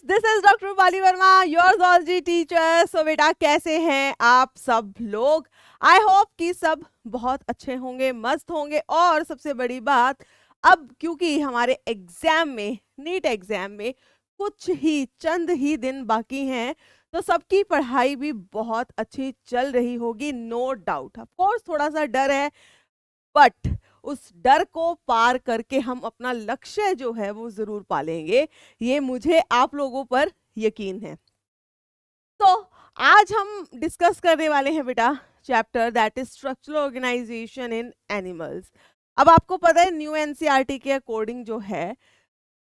This is doctor Rupali Verma, your zoology teacher. So बेटा, कैसे हैं आप सब लोग? आई होप कि सब बहुत अच्छे होंगे, मस्त होंगे। और सबसे बड़ी बात, अब क्योंकि हमारे एग्जाम में, नीट एग्जाम में कुछ ही चंद ही दिन बाकी हैं, तो सबकी पढ़ाई भी बहुत अच्छी चल रही होगी, नो डाउट। ऑफ कोर्स थोड़ा सा डर है, बट उस डर को पार करके हम अपना लक्ष्य जो है वो जरूर पालेंगे, ये मुझे आप लोगों पर यकीन है। तो आज हम डिस्कस करने वाले हैं बेटा chapter that is structural organization in animals. अब आपको पता है न्यू एनसीईआरटी के अकॉर्डिंग जो है,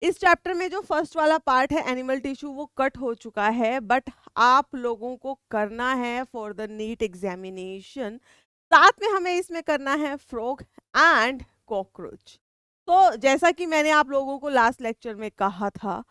इस चैप्टर में जो फर्स्ट वाला पार्ट है एनिमल टिश्यू, वो कट हो चुका है, बट आप लोगों को करना है फॉर द नीट एग्जामिनेशन। साथ में हमें इसमें करना है फ्रॉग एंड कॉकरोच। तो जैसा कि मैंने आप लोगों को लास्ट लेक्चर में कहा था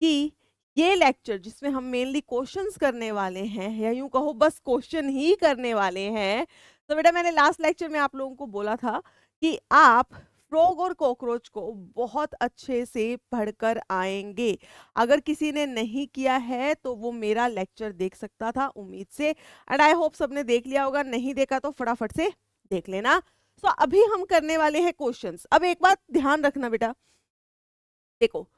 कि ये लेक्चर जिसमें हम मेनली क्वेश्चंस करने वाले हैं, या यूं कहो बस क्वेश्चन ही करने वाले हैं, तो बेटा मैंने लास्ट लेक्चर में आप लोगों को बोला था कि आप फ्रॉग और कॉकरोच को बहुत अच्छे से पढ़कर आएंगे। अगर किसी ने नहीं किया है तो वो मेरा लेक्चर देख सकता था, उम्मीद से। एंड आई होप सबने देख लिया होगा, नहीं देखा तो फटाफट से देख लेना। सो अभी हम करने वाले हैं क्वेश्चंस। अब एक बात ध्यान रखना बेटा, देखो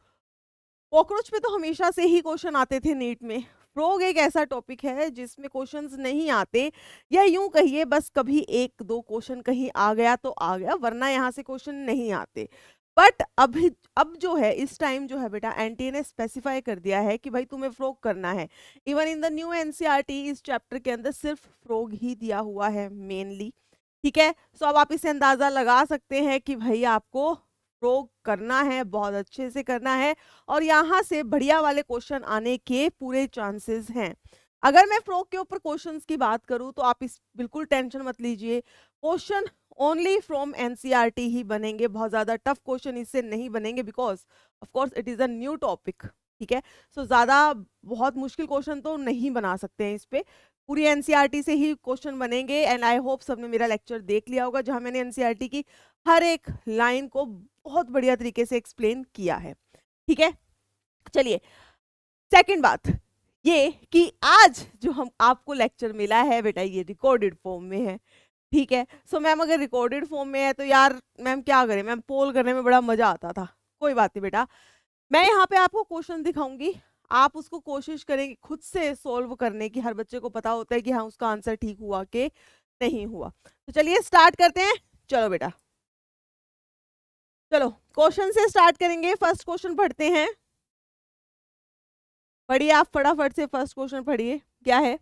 कॉकरोच पे तो हमेशा से ही क्वेश्चन आते थे नीट में। फ्रॉग एक ऐसा टॉपिक है जिसमें क्वेश्चंस नहीं आते, या यूं कहिए बस कभी एक दो क्वेश्चन कहीं आ गया तो आ गया, वरना यहाँ से क्वेश्चन नहीं आते। बट अभी अब जो है, इस टाइम जो है बेटा, एनटीए ने स्पेसिफाई कर दिया है कि भाई तुम्हें फ्रॉग करना है। Even in the new NCERT इस चैप्टर के अंदर सिर्फ फ्रॉग ही दिया हुआ है मेनली। ठीक है, सो अब आप इसे अंदाजा लगा सकते हैं कि भाई आपको फ्रॉग करना है, बहुत अच्छे से करना है, और यहाँ से बढ़िया वाले क्वेश्चन आने के पूरे चांसेस हैं। अगर मैं फ्रॉग के ऊपर क्वेश्चंस की बात करूँ तो आप इस बिल्कुल टेंशन मत लीजिए, क्वेश्चन ओनली फ्रॉम एनसीईआरटी ही बनेंगे, बहुत ज़्यादा टफ क्वेश्चन इससे नहीं बनेंगे, because of course it is a new topic. ठीक है, सो ज़्यादा बहुत मुश्किल क्वेश्चन तो नहीं बना सकते हैं इस पे, पूरी एनसीईआरटी से ही क्वेश्चन बनेंगे। एंड आई होप सबने मेरा लेक्चर देख लिया होगा, जहाँ मैंने एनसीईआरटी की हर एक लाइन को बहुत बढ़िया तरीके से एक्सप्लेन किया है। ठीक है, चलिए सेकंड बात ये कि आज जो हम आपको लेक्चर मिला है बेटा, ये रिकॉर्डेड फॉर्म में है। ठीक है, सो मैम अगर रिकॉर्डेड फॉर्म में है तो यार मैम क्या करें, मैम पोल करने में बड़ा मजा आता था। कोई बात नहीं बेटा, मैं यहाँ पे आपको क्वेश्चन दिखाऊंगी, आप उसको कोशिश करेंगे खुद से सॉल्व करने की। हर बच्चे को पता होता है कि हाँ उसका आंसर ठीक हुआ कि नहीं हुआ। तो चलिए स्टार्ट करते हैं। चलो बेटा, चलो क्वेश्चन से स्टार्ट करेंगे। फर्स्ट क्वेश्चन पढ़ते हैं, पढ़िए आप फटाफट से, फर्स्ट क्वेश्चन पढ़िए। क्या है?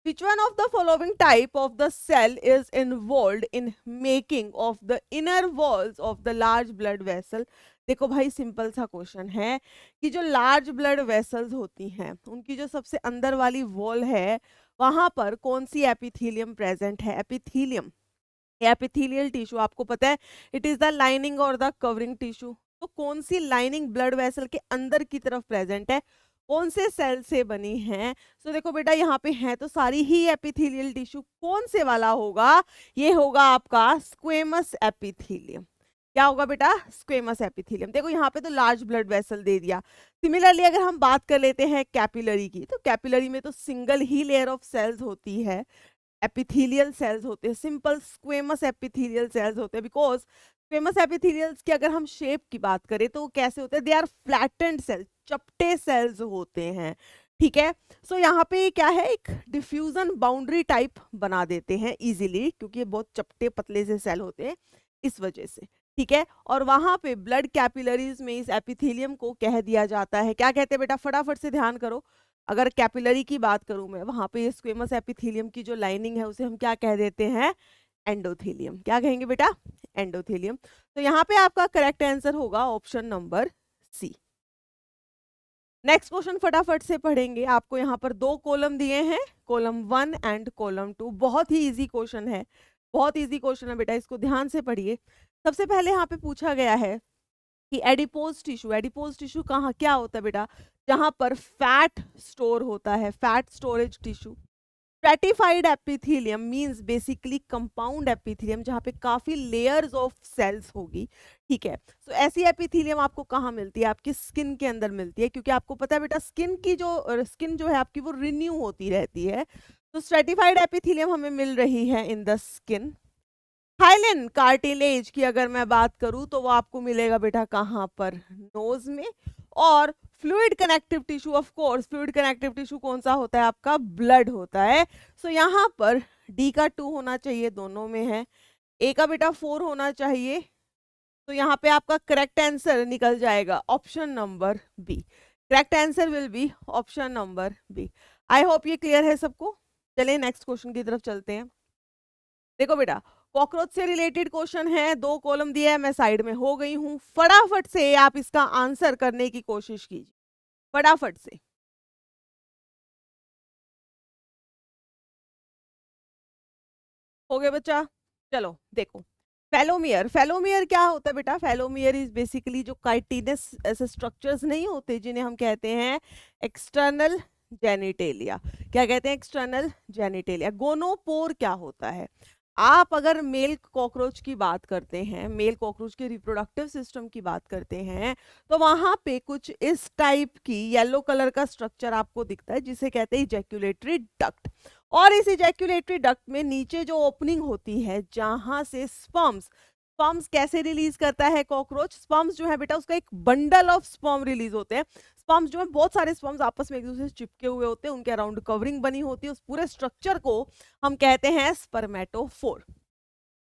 Which one of the following type of the cell is involved in making of the inner walls of the large blood vessel? देखो भाई, सिंपल सा क्वेश्चन है कि जो लार्ज ब्लड वेसल्स होती हैं, उनकी जो सबसे अंदर वाली वॉल है, वहां पर कौन सी एपिथीलियम प्रेजेंट है? एपिथीलियम, एपिथेलियल टिश्यू आपको पता है इट इज द लाइनिंग और द कवरिंग टिश्यू। तो कौन सी लाइनिंग ब्लड वेसल के अंदर की तरफ प्रेजेंट है, कौन से सेल से बनी है? सो देखो बेटा, यहाँ पे है तो सारी ही एपिथेलियल टिश्यू, कौन से वाला होगा? ये होगा आपका स्क्वेमस एपिथेलियम। क्या होगा बेटा? Squamous epithelium. देखो यहाँ पे तो लार्ज ब्लड वेसल दे दिया। सिमिलरली अगर हम बात कर लेते हैं कैपिलरी की, तो कैपिलरी में तो सिंगल ही लेयर ऑफ सेल्स होती है, एपिथेलियल सेल्स होते हैं, सिंपल स्क्वेमस एपिथेलियल सेल्स होते हैं। बिकॉज स्क्वेमस एपिथेलियल्स की अगर हम शेप की बात करें तो कैसे होते हैं? दे आर फ्लैटेंड सेल्स, चपटे सेल्स होते हैं। ठीक है, सो यहाँ पे क्या है, एक डिफ्यूजन बाउंड्री टाइप बना देते हैं इजीली, क्योंकि ये बहुत चपटे पतले से सेल होते हैं इस वजह से। ठीक है, और वहां पे ब्लड कैपिलरीज में इस एपिथेलियम को कह दिया जाता है, क्या कहते हैं बेटा? फटाफट से ध्यान करो। अगर कैपिलरी की बात करूं मैं, वहां पे स्क्वेमस एपिथेलियम की जो लाइनिंग है उसे हम क्या कह देते हैं? एंडोथेलियम। क्या कहेंगे बेटा? एंडोथेलियम। तो यहाँ पे आपका करेक्ट आंसर होगा option number C. Next question फटाफट से पढ़ेंगे। आपको यहाँ पर दो कॉलम दिए हैं, कॉलम 1 एंड कॉलम 2। बहुत ही इजी क्वेश्चन है, बहुत इजी क्वेश्चन है बेटा, इसको ध्यान से पढ़िए। सबसे पहले यहाँ पे पूछा गया है कि एडिपोज टिश्यू, एडिपोज टिश्यू कहाँ क्या होता है बेटा? जहां पर फैट स्टोर होता है, fat storage tissue. Stratified epithelium means basically compound epithelium, जहाँ पे काफी लेयर्स ऑफ सेल्स होगी, ठीक है। सो ऐसी एपिथेलियम आपको कहाँ मिलती है? आपकी स्किन के अंदर मिलती है, क्योंकि आपको पता है बेटा स्किन जो है आपकी वो रिन्यू होती रहती है। तो स्ट्रेटिफाइड एपिथेलियम हमें मिल रही है in the skin. Hyaline cartilage की अगर मैं बात करूं तो वो आपको मिलेगा बेटा कहाँ पर? नोज में। और fluid connective tissue, of course fluid connective tissue कौन सा होता है? आपका ब्लड होता है। सो यहाँ पर डी का 2 होना चाहिए, दोनों में है। ए का बेटा 4 होना चाहिए। तो यहाँ पे आपका करेक्ट आंसर निकल जाएगा option number B. Correct answer will be option number B. I hope ये क्लियर है सबको। चलिए नेक्स्ट क्वेश्चन की तरफ चलते हैं। देखो बेटा, कॉकरोच से रिलेटेड क्वेश्चन है, 2 कॉलम दिया है, मैं साइड में हो गई हूं। फटाफट से आप इसका आंसर करने की कोशिश कीजिए, फटाफट से। हो गया बच्चा? चलो देखो, फेलोमियर क्या होता है बेटा? फेलोमियर इज बेसिकली जो काइटिनस ऐसे स्ट्रक्चर्स नहीं होते जिन्हें हम कहते हैं एक्सटर्नल जेनिटेलिया। क्या कहते हैं? External genitalia. गोनोपोर क्या होता है? आप अगर मेल कॉकरोच की बात करते हैं, मेल कॉकरोच के रिप्रोडक्टिव सिस्टम की बात करते हैं, तो वहां पे कुछ इस टाइप की येलो कलर का स्ट्रक्चर आपको दिखता है जिसे कहते हैं इजैक्यूलेटरी डक्ट। और इस इजैक्यूलेटरी डक्ट में नीचे जो ओपनिंग होती है जहां से स्पर्म्स कैसे रिलीज करता है कॉकरोच? स्पर्म्स जो है बेटा उसका एक बंडल ऑफ स्पर्म रिलीज होते हैं। स्पर्म्स जो है बहुत सारे स्पर्म्स आपस में एक दूसरे से चिपके हुए होते हैं, उनके अराउंड कवरिंग बनी होती है, उस पूरे स्ट्रक्चर को हम कहते हैं स्पर्मेटोफोर।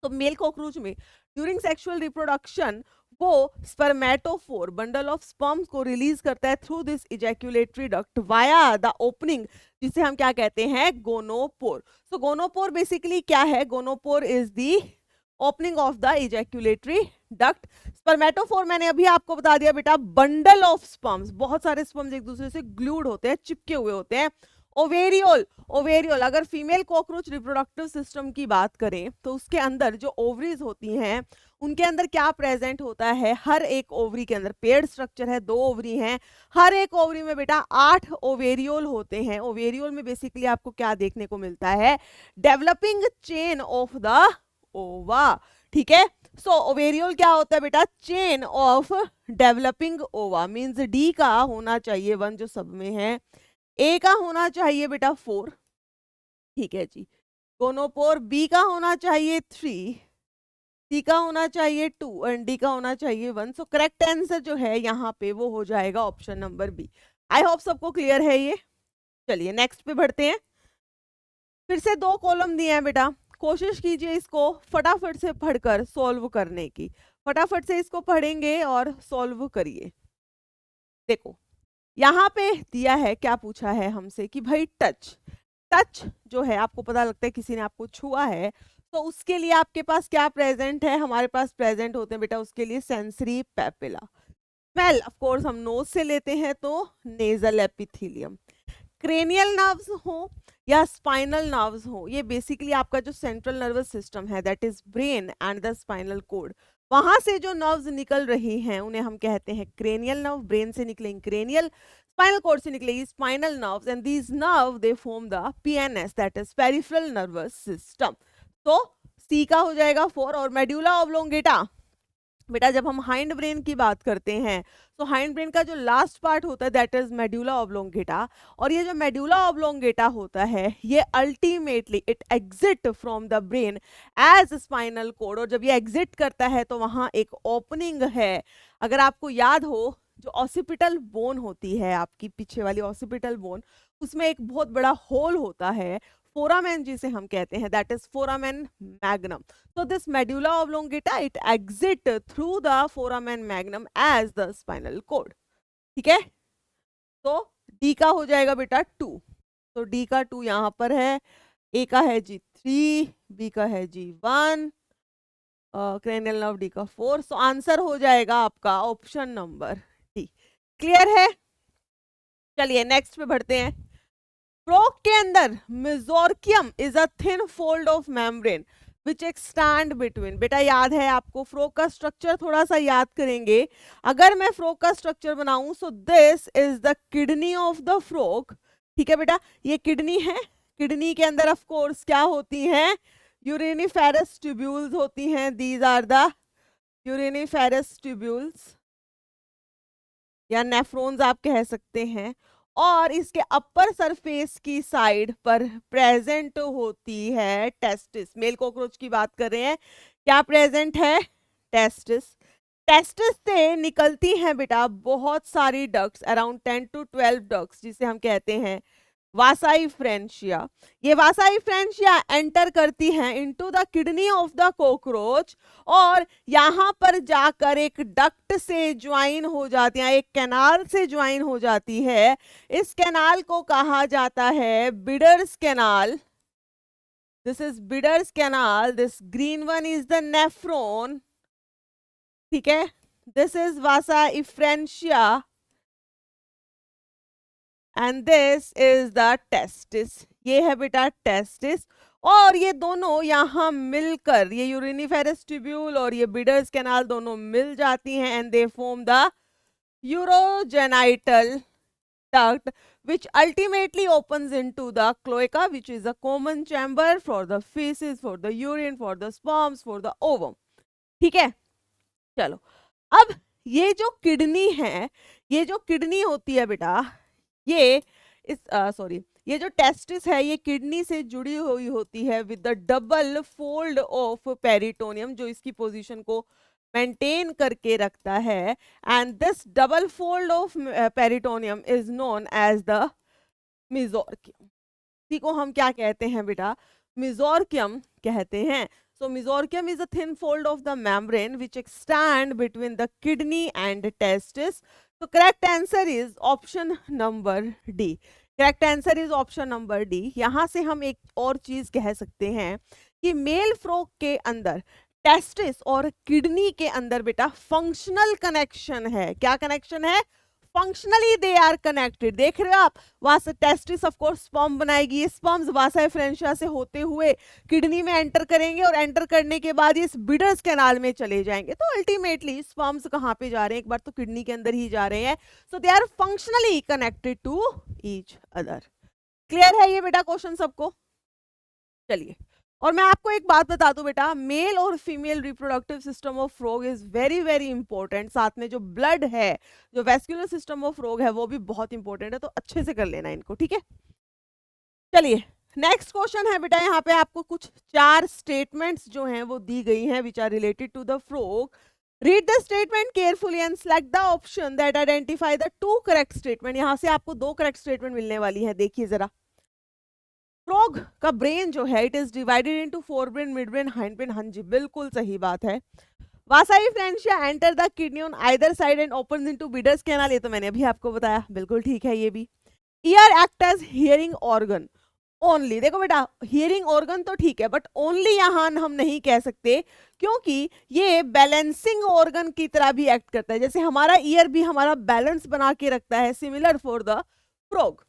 तो मेल कॉकरोच में ड्यूरिंग सेक्सुअल रिप्रोडक्शन वो स्पर्मेटोफोर बंडल ऑफ स्पर्म्स को रिलीज करता है through this ejaculatory duct via the opening, जिसे हम क्या कहते हैं? गोनोपोर। सो गोनोपोर बेसिकली क्या है? Gonopore is the opening of the ejaculatory duct. Spermatophore मैंने अभी आपको बता दिया बेटा, बंडल ऑफ स्पर्म्स, बहुत सारे स्पर्म्स एक दूसरे से ग्लूड होते हैं, चिपके हुए होते हैं। ओवेरियोल अगर फीमेल कॉकरोच रिप्रोडक्टिव सिस्टम की बात करें तो उसके अंदर जो ओवरीज होती हैं उनके अंदर क्या प्रेजेंट होता है? हर एक ओवरी के अंदर पेयर्ड स्ट्रक्चर है, 2 ओवरी हैं, हर एक ओवरी में बेटा 8 ओवेरियोल होते हैं। ओवेरियोल में बेसिकली आपको क्या देखने को मिलता है? डेवलपिंग चेन ऑफ द ओवा, ठीक है। सो ओवेरियोल क्या होता है बेटा? चेन ऑफ डेवलपिंग ओवा। मींस डी का होना चाहिए 1 जो सब में है, ए का होना चाहिए बेटा 4, ठीक है जी। गोनोपोर बी का होना चाहिए 3, सी का होना चाहिए 2 एंड डी का होना चाहिए 1। सो करेक्ट आंसर जो है यहाँ पे वो हो जाएगा option number B. I hope सबको क्लियर है ये। चलिए नेक्स्ट पे बढ़ते हैं। फिर से 2 कॉलम दिए हैं बेटा, कोशिश कीजिए इसको फटाफट से पढ़कर सॉल्व करने की। फटाफट से इसको पढ़ेंगे और सॉल्व करिए। देखो यहाँ पे दिया है, क्या पूछा है हमसे कि भाई टच जो है आपको पता लगता है किसी ने आपको छुआ है, तो उसके लिए आपके पास क्या प्रेजेंट है? हमारे पास प्रेजेंट होते हैं बेटा उसके लिए sensory papilla. Smell of course हम नोज से लेते हैं तो नेजल एपिथेलियम। क्रेनियल नर्व्स हो या स्पाइनल नर्व्स हो, ये बेसिकली आपका जो सेंट्रल नर्वस सिस्टम है that is brain and the spinal cord, वहां से जो नर्व्स निकल रही हैं उन्हें हम कहते हैं क्रेनियल नर्व। ब्रेन से निकलेंगे क्रेनियल, स्पाइनल कोड से निकलेगी spinal nerves and these nerve they form the PNS that is peripheral nervous system. तो सी का हो जाएगा 4। और मेडुला ऑब्लोंगेटा बेटा जब हम हाइंड ब्रेन की बात करते हैं तो हाइंड ब्रेन का जो लास्ट पार्ट होता है दैट इज मेडुला ऑब्लोंगेटा। और ये जो मेडुला ऑब्लोंगेटा होता है ये ultimately it exit from the brain as spinal cord. और जब ये एग्जिट करता है तो वहां एक ओपनिंग है। अगर आपको याद हो जो ऑसिपिटल बोन होती है आपकी पीछे वाली ऑसिपिटल बोन, उसमें एक बहुत बड़ा होल होता है, फोरामेन जिसे हम कहते हैं that is foramen magnum. So this medulla oblongata it exit through the foramen magnum as the spinal cord, ठीक है। तो D का हो जाएगा बेटा 2, तो D का 2 यहाँ पर है, A का है जी 3, B का है जी 1, क्रेनियल नर्व D का 4। सो आंसर हो जाएगा आपका ऑप्शन नंबर D। क्लियर है? चलिए नेक्स्ट पे बढ़ते हैं। फ्रॉग के अंदर mesorchium is a thin fold of membrane which extend between. बेटा याद है आपको फ्रॉग का स्ट्रक्चर, थोड़ा सा याद करेंगे। अगर मैं फ्रॉग का स्ट्रक्चर बनाऊं so this is the kidney of the frog, ठीक है बेटा। ये किडनी है, किडनी के अंदर ऑफ कोर्स क्या होती हैं, यूरिनिफेरस ट्यूब्यूल्स होती हैं, these are the uriniferous tubules या नेफ्रॉन्स आप कह सकते हैं। और इसके अपर सरफेस की साइड पर प्रेजेंट होती है टेस्टिस। मेल कॉकरोच की बात कर रहे हैं, क्या प्रेजेंट है, टेस्टिस। टेस्टिस से निकलती हैं बेटा बहुत सारी डक्ट्स, अराउंड 10 to 12 डक्ट्स, जिसे हम कहते हैं वासाई फ्रेंशिया। ये वासाई फ्रेंशिया एंटर करती हैं into the kidney of the cockroach और यहां पर जाकर एक डक्ट से ज्वाइन हो जाती है, एक कैनाल से ज्वाइन हो जाती है। इस कैनाल को कहा जाता है Bidder's canal. This is Bidder's canal, this green one is the nephron, ठीक है। This is vasa efferentia and this is the testis. ये है बेटा टेस्टिस। और ये दोनों यहां मिलकर, ये यूरिनिफेरस ट्यूब्यूल और ये बिडर्स कैनाल दोनों मिल जाती हैं and they form the urogenital duct which ultimately opens into the cloaca, which is a common chamber for the feces, for the urine, for the sperms, for the ovum, ठीक है। चलो अब ये जो kidney है, ये जो किडनी होती है बेटा, ये इस सॉरी ये जो टेस्टिस है ये किडनी से जुड़ी हुई होती है with the double fold of peritoneum, जो इसकी पोजीशन को मेंटेन करके रखता है। And this double fold of peritoneum is known as the mesorchium. इसी को हम क्या कहते हैं बेटा, मेसोर्कियम कहते हैं। So mesorchium is a thin fold of the membrane which extend between the kidney and testis. So correct answer is option number D. Correct answer is option number D. यहाँ से हम एक और चीज कह सकते हैं कि मेल फ्रॉग के अंदर टेस्टिस और किडनी के अंदर बेटा फंक्शनल कनेक्शन है। क्या कनेक्शन है, फंक्शनली दे आर कनेक्टेड। देख रहे हो आप, वहां से टेस्टिस ऑफ कोर्स स्पर्म बनाएगी, ये स्पर्म्स वासा फ्रेंशिया से होते हुए किडनी में एंटर करेंगे और एंटर करने के बाद इस बिडर्स कैनाल में चले जाएंगे। तो अल्टीमेटली स्पर्म्स कहाँ पे जा रहे हैं, एक बार तो किडनी के अंदर ही जा रहे हैं। So they are functionally connected to each other. Clear है ये बेटा क्वेश्चन सबको? चलिए, और मैं आपको एक बात बता दूं बेटा, मेल और female reproductive system of frog is very very important. साथ में जो ब्लड है, जो वेस्कुलर सिस्टम ऑफ फ्रॉग है, वो भी बहुत इंपॉर्टेंट है, तो अच्छे से कर लेना इनको, ठीक है। चलिए नेक्स्ट क्वेश्चन है बेटा, यहाँ पे आपको कुछ 4 स्टेटमेंट्स जो हैं वो दी गई हैं which are related to the frog. Read the statement carefully and select the option that identify the 2 correct statement. यहाँ से आपको 2 करेक्ट स्टेटमेंट मिलने वाली है, देखिए जरा। फ्रॉग का ब्रेन जो है it is divided into forebrain, midbrain, hindbrain. हाँ जी बिल्कुल सही बात है। Vasa efferentia enter the kidney on either side and opens into Bidder's canal, ये तो मैंने अभी आपको बताया, बिल्कुल ठीक है ये भी। Ear act as hearing organ only. देखो बेटा हियरिंग ऑर्गन तो ठीक है, बट ओनली यहां हम नहीं कह सकते, क्योंकि ये बैलेंसिंग ऑर्गन की तरह भी एक्ट करता है। जैसे हमारा ईयर भी हमारा बैलेंस बना के रखता है, similar for the frog.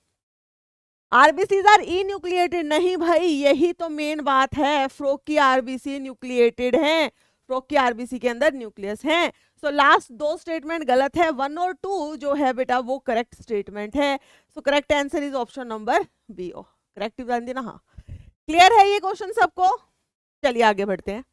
RBCs are E nucleated, नहीं भाई यही तो मेन बात है, फ्रॉग की आरबीसी न्यूक्लिएटेड है, फ्रॉग की आरबीसी के अंदर न्यूक्लियस है। सो लास्ट 2 स्टेटमेंट गलत है, 1 और 2 जो है बेटा वो करेक्ट स्टेटमेंट है। So correct answer is option number B. Oh correct ध्यान देना। हाँ क्लियर है ये क्वेश्चन सबको? चलिए आगे बढ़ते हैं।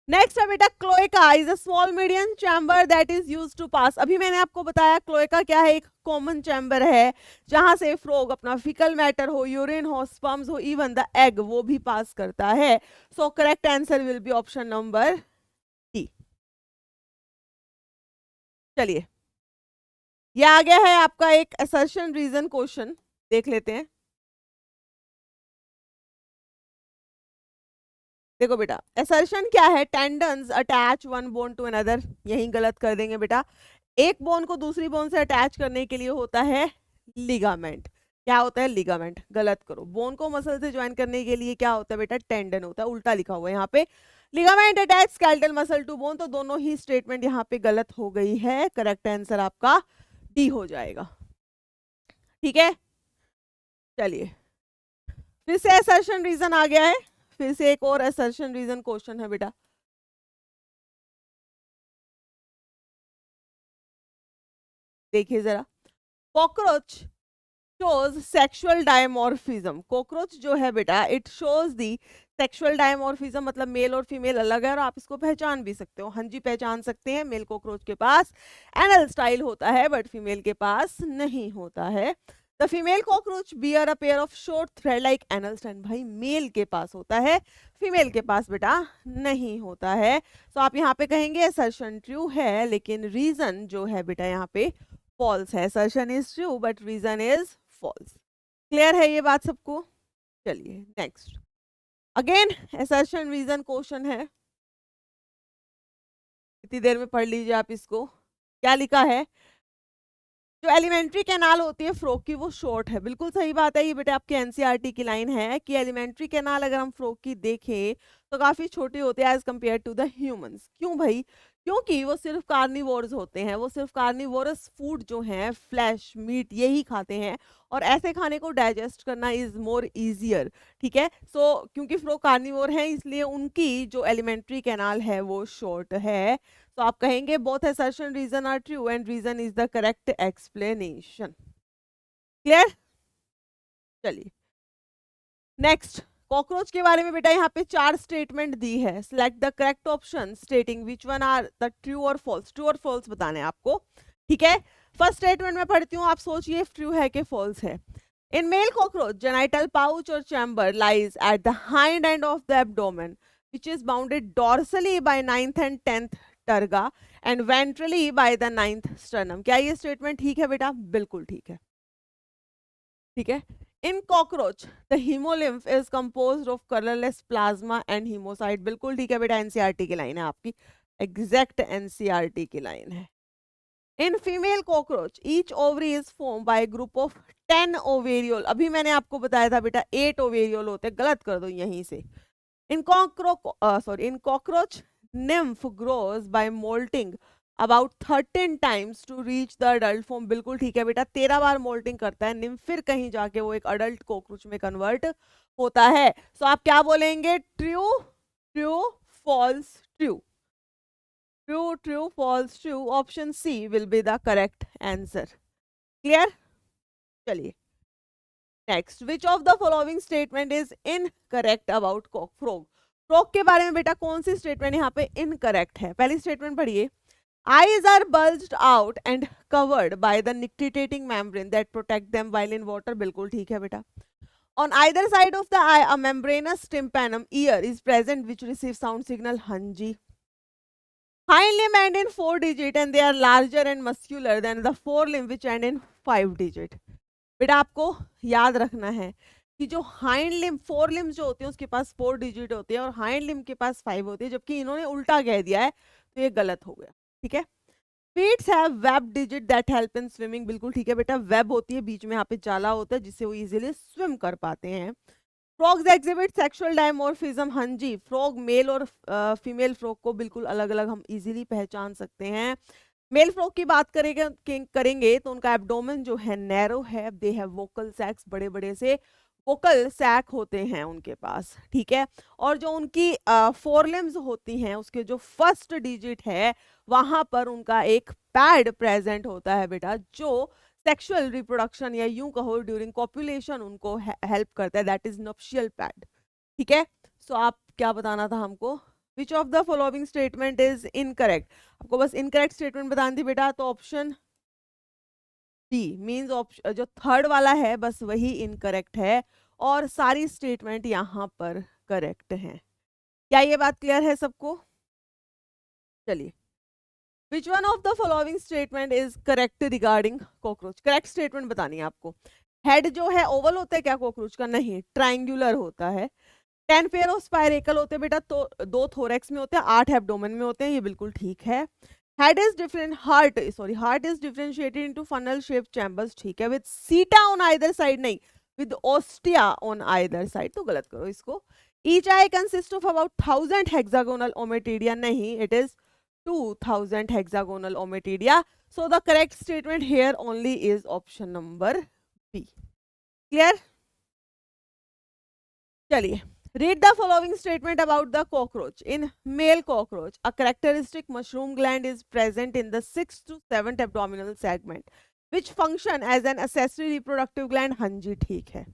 नेक्स्ट है बेटा cloaca is a small medium chamber that is used to pass. अभी मैंने आपको बताया क्लोएका क्या है, एक कॉमन चैम्बर है जहां से फ्रॉग अपना फीकल मैटर हो, यूरिन हो, स्पर्म्स हो, इवन द एग वो भी पास करता है। So correct answer will be option number D. चलिए ये आ गया है आपका एक असर्शन रीजन क्वेश्चन, देख लेते हैं। देखो बेटा असर्शन क्या है, tendons attach one bone to another, यही गलत कर देंगे बेटा। एक बोन को दूसरी बोन से अटैच करने के लिए होता है लिगामेंट। क्या होता है, लिगामेंट। गलत करो, बोन को मसल से ज्वाइन करने के लिए क्या होता है बेटा, टेंडन होता है, उल्टा लिखा हुआ है यहाँ पे। Ligament attach skeletal muscle to bone, तो दोनों ही स्टेटमेंट यहाँ पे गलत हो गई है। करेक्ट आंसर आपका डी हो जाएगा, ठीक है। चलिए फिर से असर्शन रीजन आ गया है, फिर से एक और असर्शन रीजन क्वेश्चन है बेटा। देखिए जरा, cockroach shows sexual dimorphism. Cockroach जो है बेटा it shows the sexual dimorphism, मतलब मेल और फीमेल अलग है और आप इसको पहचान भी सकते हो। हाँ जी, पहचान सकते हैं। मेल कॉकरोच के पास एनल स्टाइल होता है बट फीमेल के पास नहीं होता है। The female cockroach beer a pair of short thread like anal style. भाई मेल के पास होता है, फीमेल के पास बेटा नहीं होता है। तो आप यहाँ पे कहेंगे असर्शन ट्रू है, लेकिन रीजन जो है बेटा यहाँ पे फॉल्स है। Assertion is true but reason is false. Clear है ये बात सबको? चलिए next. Again assertion reason question है, इतनी देर में पढ़ लीजिए आप इसको। क्या लिखा है? जो एलिमेंट्री कैनाल होती है फ्रॉग की वो शॉर्ट है। बिल्कुल सही बात है, ये बेटा आपके एनसीईआरटी की लाइन है कि एलिमेंट्री कैनाल अगर हम फ्रॉग की देखें तो काफी छोटी होती है as compare to the humans. क्यों भाई? क्योंकि वो सिर्फ कार्निवोर्स होते हैं, वो सिर्फ कार्निवोरस फूड जो है फ्लैश मीट यही खाते हैं और ऐसे खाने को डाइजेस्ट करना इज मोर इजियर। ठीक है, सो क्योंकि फ्रॉग कार्निवोर है इसलिए उनकी जो एलिमेंट्री कैनाल है वो शॉर्ट है। तो आप कहेंगे both assertion reason are true and reason is the correct explanation. Clear? चलिए नेक्स्ट। कॉकरोच के बारे में बेटा यहाँ पे 4 स्टेटमेंट दी है। Select the correct option stating which one are the true और फॉल्स। ट्रू और फॉल्स बताने हैं आपको। ठीक है, फर्स्ट स्टेटमेंट में पढ़ती हूँ, आप सोचिए ट्रू है कि फॉल्स है। In male cockroach genital pouch और chamber lies at the hind end of the abdomen which is bounded dorsally by 9th and 10th टर्गा and ventrally by the 9th sternum। क्या ये स्टेटमेंट ठीक है बेटा? बिल्कुल ठीक है। ठीक है, in cockroach the haemolymph is composed of colourless plasma and haemocyte. बिल्कुल ठीक है बेटा, एनसीईआरटी की लाइन है आपकी, एग्जैक्ट एनसीईआरटी की लाइन है। In female cockroach each ovary is form bye group of 10 ओवेरियोल। अभी मैंने आपको बताया था बेटा 8 ओवेरियोल होते, गलत कर दो यहीं से। In cockroach, nymph grows by molting about 13 times to reach the adult form। बिल्कुल ठीक है बेटा, 13 बार मोल्टिंग करता है निम्फ, फिर कहीं जाके वो एक अडल्ट कॉकरोच में कन्वर्ट होता है। सो आप क्या बोलेंगे? True true false true, true true false true. Option C will be the correct answer. Clear? चलिए next. Which of the following statement is incorrect about frog. Frog के बारे में बेटा कौन सी स्टेटमेंट यहाँ पे इनकरेक्ट है? पहली स्टेटमेंट पढ़िए, eyes are bulged out and covered by the nictitating membrane that protect them while in water। बिल्कुल ठीक है बेटा। on either side of the eye a membranous tympanum ear is present which receives sound signal। हाँ जी। hind limb end in 4 digit and they are larger and muscular than the forelimb which end in 5 digit। बेटा आपको याद रखना है कि जो hind limb 4 limb जो होते हैं उसके पास 4 डिजिट होते हैं और हाइंड लिम्ब के पास 5 होते हैं, जबकि इन्होंने उल्टा कह दिया है तो ये गलत हो गया। ठीक है, feets have web digit that help in swimming. बिल्कुल ठीक है बेटा, वेब होती है बीच में, यहाँ पे जाला होता है जिससे वो इजीली स्विम कर पाते हैं। Frogs exhibit sexual dimorphism. हाँ जी, फ्रॉग मेल और फीमेल फ्रॉग को बिल्कुल अलग अलग हम इजीली पहचान सकते हैं। मेल फ्रॉग की बात करेंगे तो उनका एब्डोमेन जो है नैरो है, दे हैव वोकल सैक्स, बड़े बड़े से वोकल सैक होते हैं उनके पास। ठीक है, और जो उनकी फोरलिम्स होती हैं उसके जो फर्स्ट डिजिट है वहां पर उनका एक पैड प्रेजेंट होता है बेटा, जो सेक्सुअल रिप्रोडक्शन या यूं कहो ड्यूरिंग कॉपुलेशन उनको हेल्प करता है, दैट इज नप्शियल पैड। ठीक है, सो आप क्या बताना था हमको? विच of the following statement is incorrect. आपको बस इनकरेक्ट स्टेटमेंट बतानी थी बेटा, तो ऑप्शन बी मीन्स ऑप्शन जो थर्ड वाला है बस वही इनकरेक्ट है और सारी स्टेटमेंट यहाँ पर करेक्ट हैं। क्या ये बात क्लियर है सबको? चलिए, which one of the following statement is correct regarding cockroach. Correct statement बतानी है आपको। हेड जो है ओवल होता है क्या कॉकरोच का? नहीं, ट्रायंगुलर होता है। 10 पेयर ऑफ स्पाइरेकल होते हैं बेटा, तो 2 थोरेक्स में होते हैं, 8 एब्डोमेन में होते हैं, ये बिल्कुल ठीक है। Head is different, heart is differentiated into funnel shape chambers. ठीक है, with septa on either side, नहीं with ostia on either side, तो गलत करो इसको। Each eye consist of about 1000 hexagonal ommatidia, नहीं it is 2000 hexagonal ommatidia. So the correct statement here only is option number B. Clear? चलिए, read the following statement about the cockroach। in male cockroach a characteristic mushroom gland is present in the 6th to 7th abdominal segment which function as an accessory reproductive gland, हाँ जी ठीक है।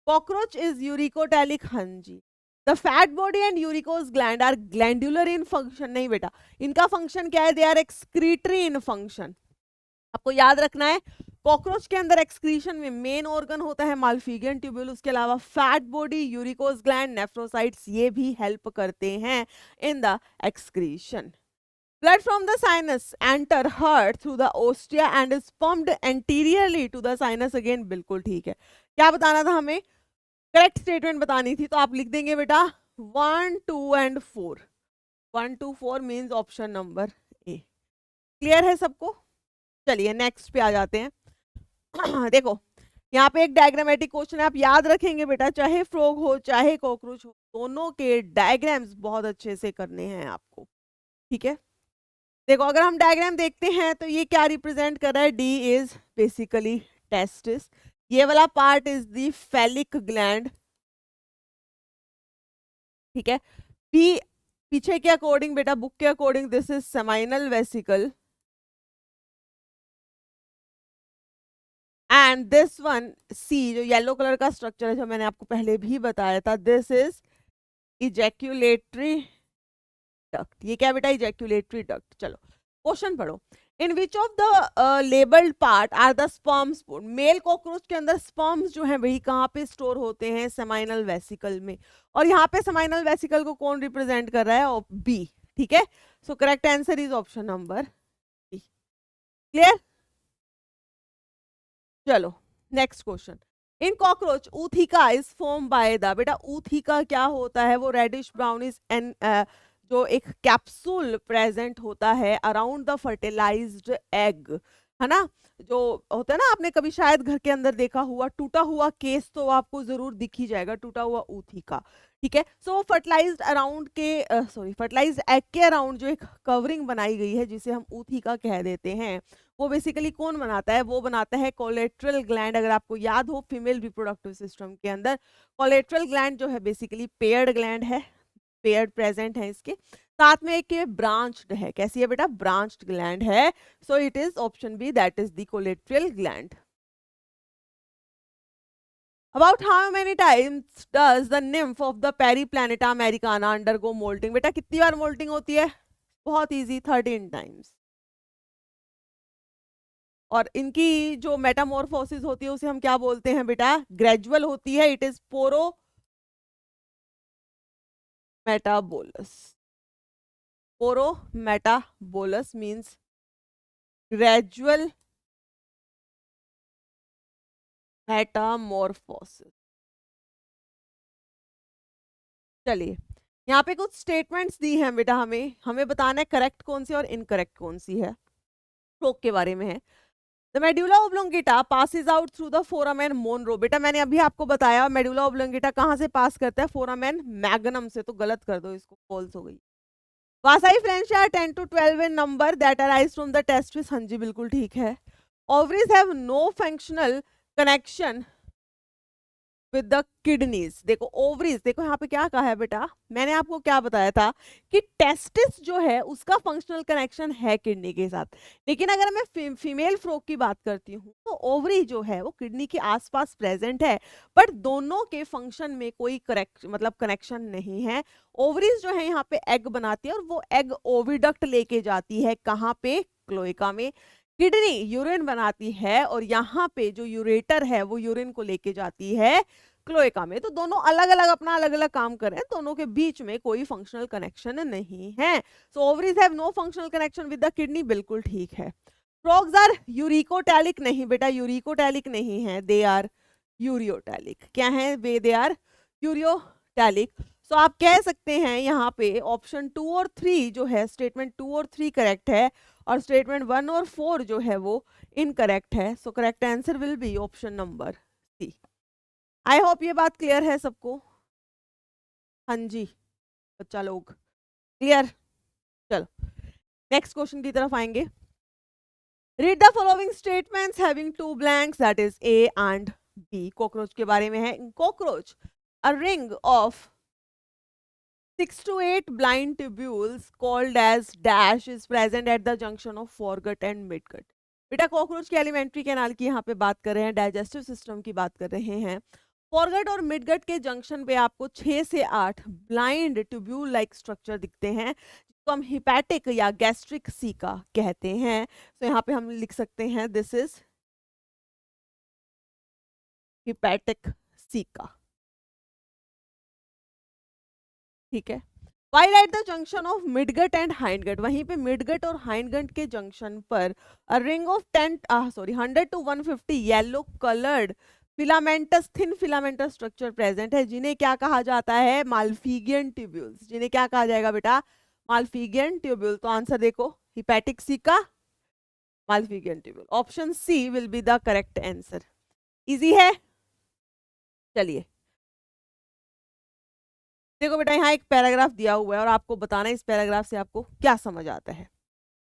Cockroach is uricotelic, हाँ जी। The fat body and uricose gland are glandular in function, नहीं बेटा, इनका function क्या है, they are excretory in function. आपको याद रखना है कॉकरोच के अंदर एक्सक्रीशन में मेन ऑर्गन होता है माल्फिगियन ट्यूब्यूल, उसके अलावा फैट बॉडी, यूरिकोस ग्लैंड, नेफ्रोसाइट्स, ये भी हेल्प करते हैं in the excretion. Blood from the sinus enter heart through the ostia and is pumped anteriorly to the sinus again, बिल्कुल ठीक है। क्या बताना था हमें, करेक्ट स्टेटमेंट बतानी थी, तो आप लिख देंगे बेटा 1, 2 and 4। 1, 2, 4 means option number A. Clear है सबको? चलिए नेक्स्ट पे आ जाते हैं। देखो यहाँ पे एक डायग्रामेटिक क्वेश्चन है, आप याद रखेंगे बेटा, चाहे फ्रॉग हो चाहे कॉकरोच हो, दोनों के डायग्राम्स बहुत अच्छे से करने हैं आपको, ठीक है। देखो अगर हम डायग्राम देखते हैं तो ये क्या रिप्रेजेंट कर रहा है, डी इज बेसिकली टेस्टिस, ये वाला part is the phallic gland, ठीक है। पी पीछे के अकॉर्डिंग बेटा, बुक के according this is seminal vesicle, and this one C जो येलो कलर का स्ट्रक्चर है, जो मैंने आपको पहले भी बताया था, दिस इज इजैक्यूलेटरी डक्ट। ये क्या बेटा, इजैक्यूलेटरी डक्ट। चलो क्वेश्चन पढ़ो, in which of the labelled part are the sperms, male cockroach के अंदर स्पर्म्स जो है वही कहाँ पे स्टोर होते हैं, सेमाइनल वेसिकल में, और यहाँ पे सेमाइनल वेसिकल को कौन रिप्रेजेंट कर रहा है, बी, ठीक है। So correct answer is option number B. Clear? चलो next question, in cockroach ootheca is form by the, बेटा ऊथिका क्या होता है, वो रेडिश ब्राउनिश एंड जो एक कैप्सूल प्रेजेंट होता है अराउंड द फर्टिलाइज्ड एग, है ना, जो होता है ना, आपने कभी शायद घर के अंदर देखा हुआ टूटा हुआ केस, तो आपको जरूर दिख ही जाएगा टूटा हुआ ऊथिका, ठीक है। सो फर्टिलाइज्ड अराउंड के फर्टिलाइज्ड एग के अराउंड जो एक कवरिंग बनाई गई है जिसे हम ऊथिका कह देते हैं, वो बेसिकली कौन बनाता है, वो बनाता है कोलेट्रल ग्लैंड। अगर आपको याद हो फीमेल रिप्रोडक्टिव सिस्टम के अंदर कोलेट्रल ग्लैंड जो है बेसिकली पेयर्ड ग्लैंड है, पेयर्ड प्रेजेंट है इसके साथ में, एक ये ब्रांच्ड है, कैसी है बेटा, ब्रांच्ड ग्लैंड है। So it is option B, that is the collateral gland. About how many times does the nymph of the Periplaneta americana undergo molting? बेटा कितनी बार मोल्टिंग होती है, बहुत इजी, 13 टाइम्स। और इनकी जो मेटामॉर्फोसिस होती है उसे हम क्या बोलते हैं बेटा, ग्रेजुअल होती है, it is paurometabolous. Paurometabolous means gradual metamorphosis. चलिए यहाँ पे कुछ स्टेटमेंट्स दी हैं बेटा, हमें हमें बताना है करेक्ट कौन सी और इनकरेक्ट कौन सी है, स्ट्रोक के बारे में है। The medulla oblongata passes out through the foramen Monro, बेटा मैंने अभी आपको बताया मेडुला ओब्लोंगेटा कहाँ से पास करता है, फोरामेन मैग्नम से, तो गलत कर दो इसको, फॉल्स हो गई। Vasa efferentia are 10 to 12 in number that arise from the testis, हाँ जी बिल्कुल ठीक है। Ovaries have no functional connection with the kidneys, देखो ओवरीज, देखो यहाँ पे क्या कहा है बेटा, मैंने आपको क्या बताया था कि टेस्टिस जो है उसका फंक्शनल कनेक्शन है किडनी के साथ, लेकिन अगर मैं फीमेल फ्रॉग की बात करती हूँ तो ओवरी जो है वो किडनी के आसपास प्रेजेंट है, बट दोनों के फंक्शन में कोई करेक्ट मतलब कनेक्शन नहीं है। ओवरीज जो है यहाँ पे एग बनाती है और वो एग ओविडक्ट लेके जाती है कहाँ पे, क्लोएका में। किडनी यूरिन बनाती है और यहाँ पे जो यूरेटर है वो यूरिन को लेके जाती है क्लोएका में, तो दोनों अलग अलग अपना अलग अलग काम कर रहे हैं, दोनों के बीच में कोई फंक्शनल कनेक्शन नहीं है। So ovaries have no functional connection with the kidney, बिल्कुल ठीक है। फ्रॉग्स आर यूरिकोटैलिक, नहीं बेटा यूरिकोटैलिक नहीं है, दे आर यूरियोटैलिक। क्या है वे, दे आर यूरियोटैलिक। सो आप कह सकते हैं यहाँ पे ऑप्शन 2 और 3 जो है, स्टेटमेंट 2 और 3 करेक्ट है और स्टेटमेंट 1 और 4 जो है वो इनकरेक्ट है। So correct answer will be option number C. I hope ये बात क्लियर है सबको, हाँ जी बच्चा लोग, क्लियर। चलो नेक्स्ट क्वेश्चन की तरफ आएंगे। Read the following statements having two blanks, that is A and B. Cockroach के बारे में है, cockroach a ring of 6 to 8 blind tubules called as dash is present at the junction of foregut and midgut. बेटा cockroach के alimentary canal की यहाँ पे बात कर रहे हैं, डाइजेस्टिव सिस्टम की बात कर रहे हैं। फॉरगट और मिडगट के जंक्शन पे आपको 6 से 8 ब्लाइंड ट्यूब्यूल लाइक स्ट्रक्चर दिखते हैं, जिसको हम हिपैटिक या गैस्ट्रिक सीका कहते हैं। तो यहाँ पे हम लिख सकते हैं दिस इज हिपैटिक सीका। ठीक है। While at the junction of midgut and hindgut, वहीं पे midgut और hindgut के जंक्शन पर a ring of 100 to 150 yellow coloured filamentous thin filamentous structure present है, जिन्हें क्या कहा जाता है? Malpighian tubules. जिन्हें क्या कहा जाएगा बेटा? Malpighian tubule. तो आंसर देखो, hepatic caeca, Malpighian tubule. Option C will be the correct answer. Easy है। चलिए देखो बेटा, यहाँ एक पैराग्राफ दिया हुआ है और आपको बताना है इस पैराग्राफ से आपको क्या समझ आता है।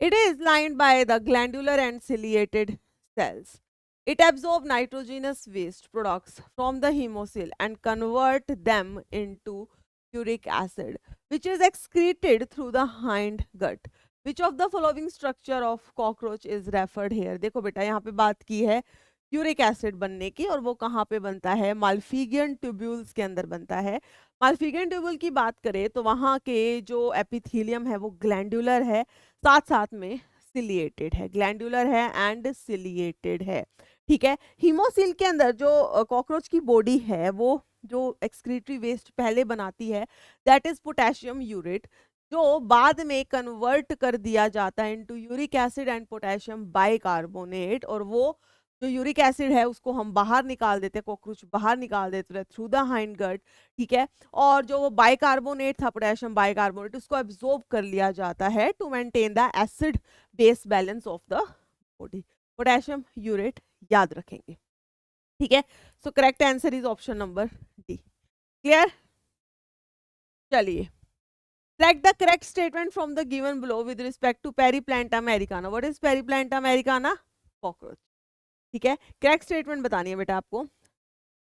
It is lined by the glandular and ciliated cells. It absorbs nitrogenous waste products from the hemocoel and convert them into uric acid, which is excreted through the hind gut. Which of the following structure of cockroach is referred here? देखो बेटा, यहाँ पे बात की है uric acid बनने की, और वो कहाँ पे बनता है? माल्फिगियन ट्यूब्यूल्स के अंदर बनता है। माल्फिगियन ट्यूब्यूल की बात करें तो वहाँ के जो एपिथेलियम है वो ग्लैंडुलर है, साथ साथ में सिलिएटेड है, ग्लैंडुलर है एंड सिलिएटेड है। ठीक है। हीमोसील के अंदर जो कॉकरोच की बॉडी है वो जो एक्सक्रीटरी वेस्ट पहले बनाती है दैट इज पोटेशियम यूरेट, जो बाद में कन्वर्ट कर दिया जाता है into uric acid and potassium bicarbonate, और वो जो यूरिक एसिड है उसको हम बाहर निकाल देते हैं, कॉकरोच बाहर निकाल देते हैं थ्रू द हाइंड गट। ठीक है। और जो वो बाइकार्बोनेट था, पोटेशियम बाइकार्बोनेट, उसको एब्जॉर्ब कर लिया जाता है to maintain the acid base balance of the body. Potassium urate याद रखेंगे। ठीक है। So correct answer is option number D. Clear? चलिए, select the correct statement from the given below with respect to Periplanta americana. What is Periplanta americana? Cockroach। ठीक है। Correct statement बतानी है बेटा आपको।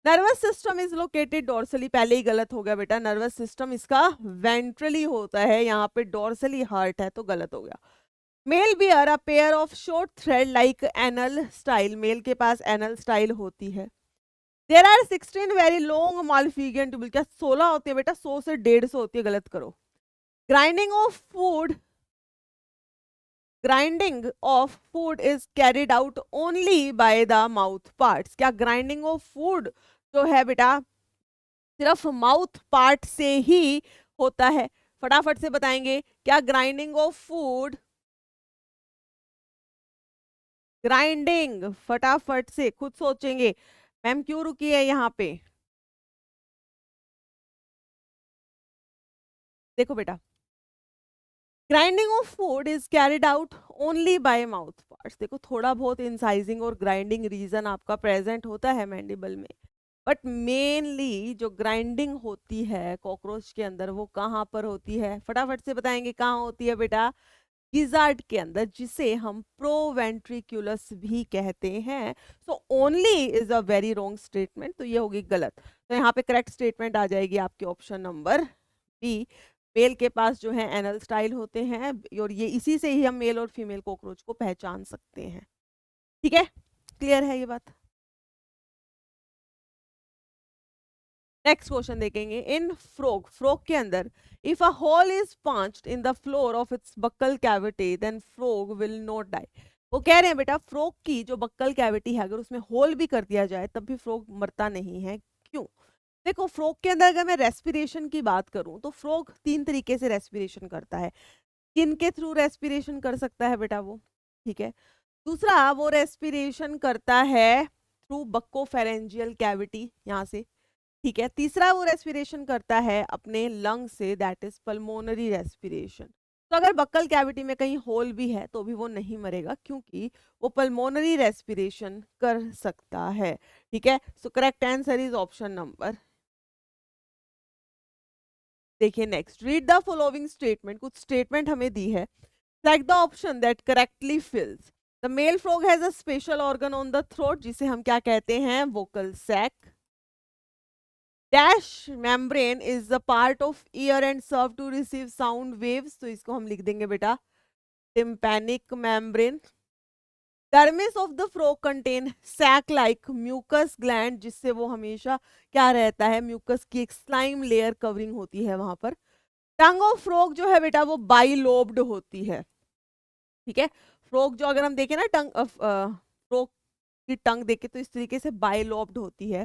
Nervous system is located dorsally, पहले ही गलत हो गया बेटा, नर्वस सिस्टम इसका वेंट्रली होता है, यहाँ पे डोर्सली हार्ट है तो गलत हो गया। Male bear a pair of short thread like anal style, male के पास एनल स्टाइल होती है। There are 16 very long Malpighian tubule, क्या 16 होती है बेटा? 100 से 150 होती है, गलत करो। Grinding of food, grinding of food is carried out only by the mouth parts, क्या ग्राइंडिंग ऑफ फूड जो है बेटा सिर्फ माउथ पार्ट से ही होता है? फटाफट से बताएंगे, क्या ग्राइंडिंग ऑफ फूड, ग्राइंडिंग, फटाफट से खुद सोचेंगे। मैम क्यों रुकी है यहाँ पे? देखो बेटा, grinding of food is carried out only by mouth parts. देखो थोड़ा बहुत इंसाइजिंग और ग्राइंडिंग रीजन आपका प्रेजेंट होता है मैंडिबल में, बट मेनली जो ग्राइंडिंग होती है कॉकरोच के अंदर वो कहाँ पर होती है? फटाफट से बताएंगे कहाँ होती है बेटा? गिजार्ड के अंदर, जिसे हम प्रोवेंट्रिकुलस भी कहते हैं। So only is a very wrong statement, तो ये होगी गलत। तो यहाँ पे करेक्ट स्टेटमेंट आ जाएगी आपके ऑप्शन नंबर बी। मेल के पास जो है एनल स्टाइल होते हैं, और ये इसी से ही हम मेल और फीमेल कॉकरोच को पहचान सकते हैं। ठीक है, क्लियर है ये बात? नेक्स्ट क्वेश्चन देखेंगे। इन फ्रॉग, फ्रॉग के अंदर if a hole is punched in the floor of its buccal cavity then frog will not die. वो कह रहे हैं बेटा फ्रॉग की जो बक्कल कैविटी है अगर उसमें होल भी कर दिया जाए तब भी फ्रॉग मरता नहीं है, क्यों? देखो फ्रॉग के अंदर अगर मैं रेस्पिरेशन की बात करूं तो फ्रॉग 3 तरीके से रेस्पिरेशन करता है। किन के थ्रू रेस्पिरेशन कर सकता है बेटा वो? ठीक है। दूसरा, वो रेस्पिरेशन करता है थ्रू बक्कोफेरेंजियल कैविटी, यहाँ से। ठीक है। तीसरा, वो रेस्पिरेशन करता है अपने लंग से, दैट इज पल्मोनरी रेस्पिरेशन। तो अगर बक्कल कैविटी में कहीं होल भी है तो भी वो नहीं मरेगा, क्योंकि वो पल्मोनरी रेस्पिरेशन कर सकता है। ठीक है। So correct answer is option number. देखिए next, read the following statement, कुछ स्टेटमेंट हमें दी है। Select the option that correctly fills. The male frog has a special organ on the throat, जिसे हम क्या कहते हैं? Vocal sac. Dash membrane is the part of ear and serve to receive sound waves, तो इसको हम लिख देंगे बेटा tympanic membrane. Dermis of the frog contain sac like mucus gland, जिससे वो हमेशा क्या रहता है, म्यूकस की एक स्लाइम लेयर कवरिंग होती है वहां पर। टंग ऑफ फ्रॉग जो है बेटा वो बाइलोब्ड होती है, ठीक है। फ्रॉग जो अगर हम देखें ना, टंग फ्रॉग की टंग देखे तो इस तरीके से बाइलोब्ड होती है।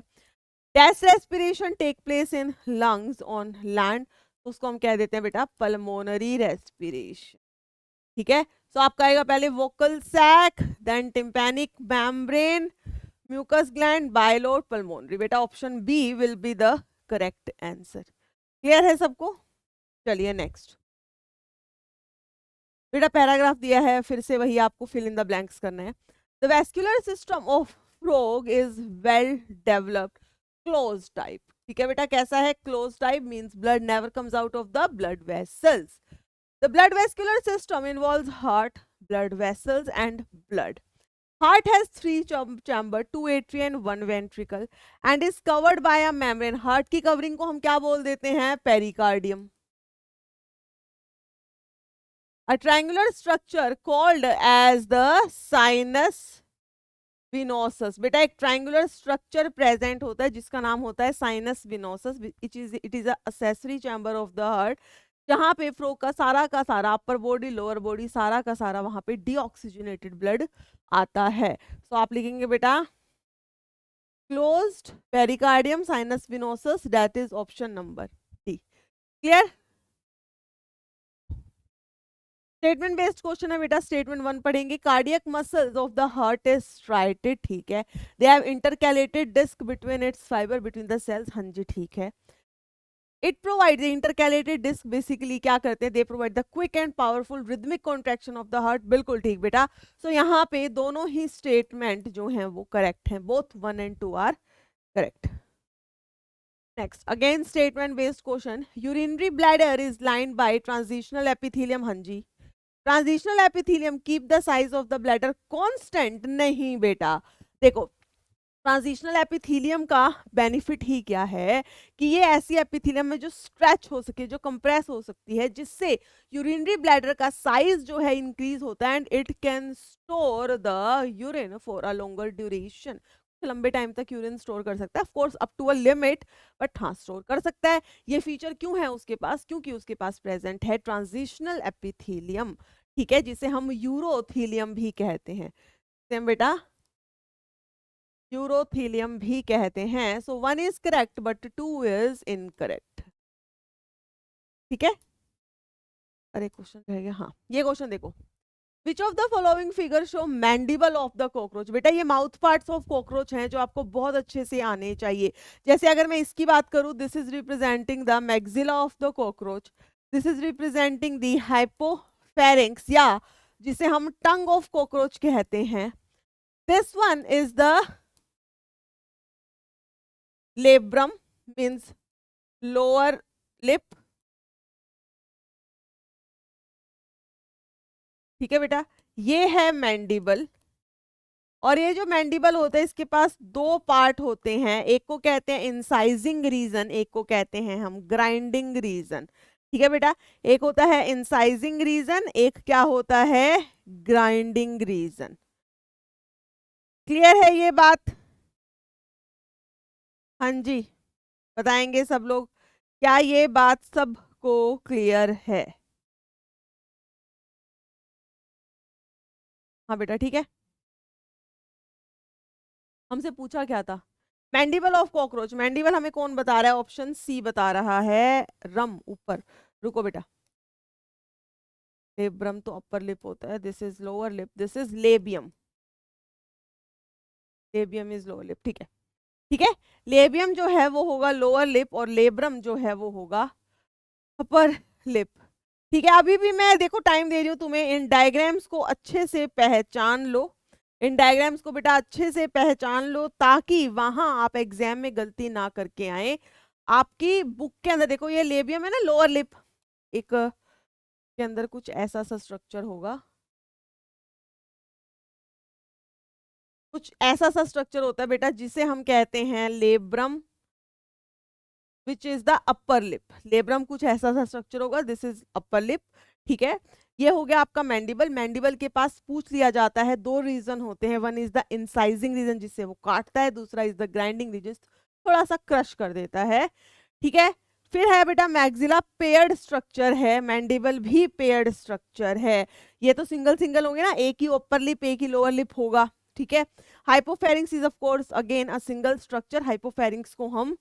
Dash respiration take place in lungs on land, तो उसको हम कह देते हैं बेटा पल्मोनरी रेस्पिरेशन, ठीक है। सो आपका आएगा पहले vocal sac, then tympanic membrane, mucous gland, bilobe, pulmonary. बेटा option B will be the correct answer. Clear है सबको? चलिए नेक्स्ट। बेटा पैराग्राफ दिया है, फिर से वही आपको फिल इन द ब्लैंक्स करना है। The vascular system of frog is well developed close type, ठीक है बेटा। कैसा है? Close type means blood never comes out of the blood vessels. The blood vascular system involves heart, blood vessels, and blood. Heart has three chamber, two atria and one ventricle, and is covered by a membrane. Heart की covering को हम क्या बोल देते हैं? Pericardium. A triangular structure called as the sinus venosus. बेटा एक triangular structure present होता है जिसका नाम होता है sinus venosus, it is accessory chamber of the heart, जहां पे फ्लो का सारा अपर बॉडी लोअर बॉडी सारा का सारा वहां पे डीऑक्सीजनेटेड ब्लड आता है। सो आप लिखेंगे बेटा closed pericardium sinus venosus, that is option number D. Clear? Statement based question है बेटा। स्टेटमेंट 1 पढ़ेंगे। Cardiac muscles of the heart is striated, ठीक है। They have intercalated disc between its fibre between the cells, हाँ जी ठीक है। It provide the intercalated disc basically क्या करते हैं? They provide the quick and powerful rhythmic contraction of the heart, बिल्कुल ठीक बेटा। सो यहाँ पे दोनों ही स्टेटमेंट जो हैं वो करेक्ट हैं, both 1 and 2 are correct. Next again statement based question. Urinary bladder is lined by transitional epithelium, हाँ जी। Transitional epithelium keep the size of the bladder constant, नहीं बेटा। देखो ट्रांजिशनल एपिथेलियम का बेनिफिट ही क्या है कि ये ऐसी एपिथेलियम है जो स्ट्रेच हो सके, जो कंप्रेस हो सकती है, जिससे यूरिनरी ब्लैडर का साइज जो है इंक्रीज होता है and it can store the urine for a longer duration. लंबे टाइम तक यूरिन स्टोर कर सकता है, of course up to a limit, but हाँ स्टोर कर सकता है। ये फीचर क्यों है उसके पास? क्योंकि उसके पास प्रेजेंट है ट्रांजिशनल एपिथेलियम, ठीक है, जिसे हम यूरोथेलियम भी कहते हैं। सेम बेटा यूरोथेलियम भी कहते हैं। सो 1 is correct but 2 is incorrect, ठीक है। अरे क्वेश्चन रह गया, हाँ ये क्वेश्चन देखो। विच of the following figure show mandible of the cockroach? बेटा ये माउथ पार्ट्स ऑफ कॉकरोच हैं जो आपको बहुत अच्छे से आने चाहिए। जैसे अगर मैं इसकी बात करूं, this is representing the maxilla of the cockroach, this is representing the हाइपोफेरिंक्स या जिसे हम टंग ऑफ कॉकरोच कहते हैं, this one is the labrum means lower lip, ठीक है बेटा। ये है मैंडिबल, और ये जो मैंडिबल होता है इसके पास दो पार्ट होते हैं, एक को कहते हैं इंसाइजिंग रीजन, एक को कहते हैं हम ग्राइंडिंग रीजन, ठीक है बेटा। एक होता है इंसाइजिंग रीजन, एक क्या होता है? Grinding reason. क्लियर है ये बात? हाँ जी बताएंगे सब लोग, क्या ये बात सबको क्लियर है? हाँ बेटा ठीक है। हमसे पूछा क्या था? Mandible of cockroach. मैंडिबल हमें कौन बता रहा है? ऑप्शन सी बता रहा है, रम ऊपर। रुको बेटा, लेब्रम तो अपर लिप होता है, this is lower lip, this is labium, labium is lower lip, ठीक है ठीक है। लेबियम जो है वो होगा लोअर लिप और लेब्रम जो है वो होगा अपर लिप, ठीक है। अभी भी मैं देखो टाइम दे रही हूँ तुम्हें, इन डायग्राम्स को अच्छे से पहचान लो, इन डायग्राम्स को बेटा अच्छे से पहचान लो, ताकि वहां आप एग्जाम में गलती ना करके आए। आपकी बुक के अंदर देखो ये लेबियम है ना, लोअर लिप, एक के अंदर कुछ ऐसा सा स्ट्रक्चर होगा, कुछ ऐसा सा स्ट्रक्चर होता है बेटा जिसे हम कहते हैं labrum, which is the upper lip. Labrum कुछ ऐसा सा स्ट्रक्चर होगा, दिस इज अपर लिप, ठीक है। ये हो गया आपका मैंडिबल। मैंडिबल के पास पूछ लिया जाता है, दो रीजन होते हैं, वन इज द इंसाइजिंग रीजन जिससे वो काटता है, दूसरा इज द ग्राइंडिंग रीजन थोड़ा सा क्रश कर देता है, ठीक है। फिर है बेटा मैक्सिला, पेयर्ड स्ट्रक्चर है, मैंडिबल भी पेयर्ड स्ट्रक्चर है। ये तो सिंगल सिंगल होंगे ना, एक ही अपर लिप एक ही लोअर लिप होगा, ठीक है। हाइपोफेरिंक्स is of course again a single structure, हाइपोफेरिंक्स को हम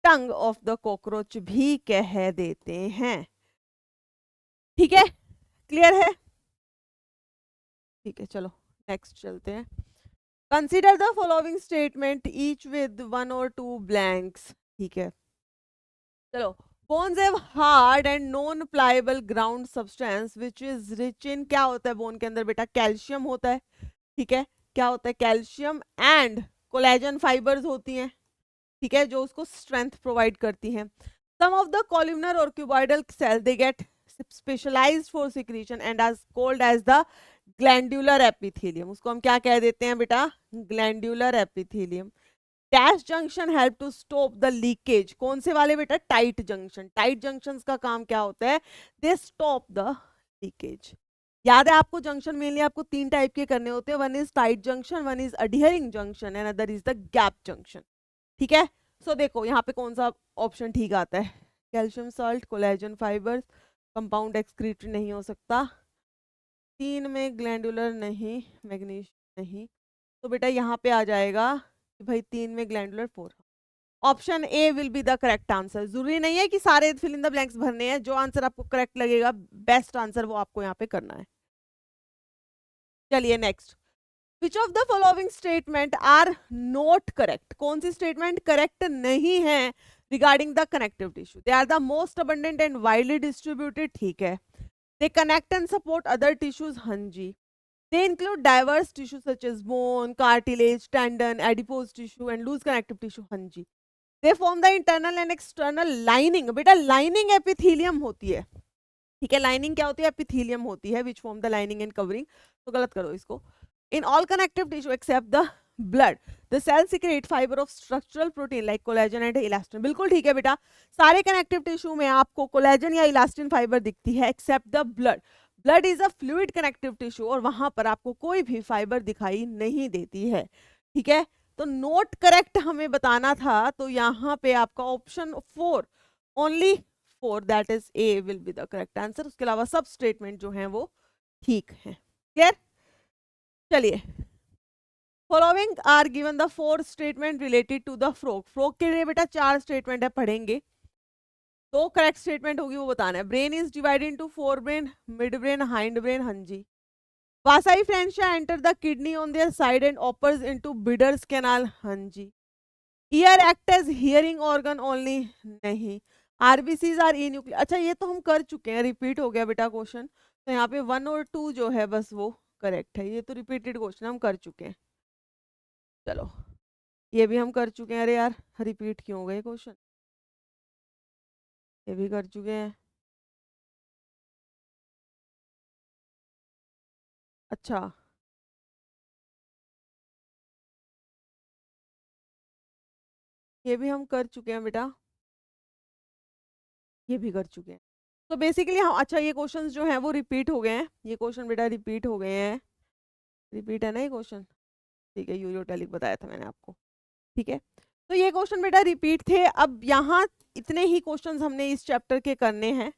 टंग ऑफ द कॉकरोच भी कह देते हैं, ठीक है, क्लियर है, ठीक है। चलो नेक्स्ट चलते हैं। Consider the following statement each with one और टू ब्लैंक्स, ठीक है। चलो, bones have hard and non pliable ground substance which is rich in, क्या होता है बोन के अंदर बेटा, कैल्शियम होता है, ठीक है। क्या होता है, कैल्शियम एंड कोलेजन फाइबर्स होती हैं, ठीक है, जो उसको स्ट्रेंथ प्रोवाइड करती हैं। सम ऑफ द कॉलमनर और cuboidal cell they get specialised for secretion and as called as the glandular epithelium, उसको हम क्या कह देते हैं बेटा, glandular epithelium. Dash junction help to stop the leakage, कौन से वाले बेटा, टाइट जंक्शन। टाइट जंक्शंस का काम क्या होता है, दे स्टॉप द लीकेज। याद है आपको, जंक्शन मेनली आपको तीन टाइप के करने होते हैं, one is tight junction, one is adhering junction and other is the gap junction, ठीक है। सो देखो यहाँ पे कौन सा ऑप्शन ठीक आता है, calcium salt, collagen fibres, compound excretory नहीं हो सकता, तीन में ग्लैंडुलर नहीं, मैग्नीशियम नहीं, तो बेटा यहाँ पे आ जाएगा कि भाई तीन में glandular, four. Option A will be the correct answer. जरूरी नहीं है कि सारे फिल इन द ब्लैंक्स भरने हैं, जो आंसर आपको करेक्ट लगेगा, बेस्ट आंसर वो आपको यहाँ पे करना है। चलिए next, which of the following statement are not correct, कौन सी स्टेटमेंट करेक्ट नहीं है regarding the connective tissue. They are the most abundant and widely distributed, ठीक है। They connect and support other tissues, हाँ जी। They include diverse tissues such as bone, cartilage, tendon, adipose tissue and loose connective tissue, हाँ जी। They form the internal and external lining, बेटा lining epithelium होती है, ठीक है। lining क्या होती है, epithelium होती है, which form the lining and covering, तो गलत करो इसको। In all connective tissue except the blood, the cells secrete fiber of structural protein like collagen and elastin, बिल्कुल ठीक है बेटा, सारे connective tissue में आपको कोलेजन या इलास्टिन फाइबर दिखती है except the blood. Blood is a fluid connective tissue और वहां पर आपको कोई भी फाइबर दिखाई नहीं देती है, ठीक है। तो नोट करेक्ट हमें बताना था, तो यहाँ पे आपका option four, only four, that is A will be the correct answer. उसके अलावा सब स्टेटमेंट जो हैं वो ठीक हैं, क्लियर। चलिए, following are given the four statements related to the frog. Frog के लिए बेटा चार स्टेटमेंट है, पढ़ेंगे, तो करेक्ट स्टेटमेंट होगी वो बताना है। Brain is divided into fore brain, mid brain, hind brain, हाँ जी। Vasa efferentia enter the kidney on their side and opens into Bidder's canal, हाँ जी। Ear act as hearing organ only, नहीं। RBCs are enucleate, अच्छा ये तो हम कर चुके हैं, रिपीट हो गया बेटा क्वेश्चन, तो यहाँ पे वन और टू जो है बस वो करेक्ट है, ये तो रिपीटेड क्वेश्चन हम कर चुके हैं। चलो ये भी हम कर चुके हैं, अरे यार रिपीट क्यों हो गए क्वेश्चन, ये भी कर चुके हैं, अच्छा ये भी हम कर चुके हैं बेटा, ये भी कर चुके हैं। तो बेसिकली हम, अच्छा ये क्वेश्चंस जो हैं वो रिपीट हो गए हैं, ये क्वेश्चन बेटा रिपीट हो गए हैं, रिपीट है ना ये क्वेश्चन, ठीक है, यूरोटैलिक बताया था मैंने आपको, ठीक है। तो ये क्वेश्चन बेटा रिपीट थे। अब यहाँ इतने ही क्वेश्चंस हमने इस चैप्टर के करने हैं,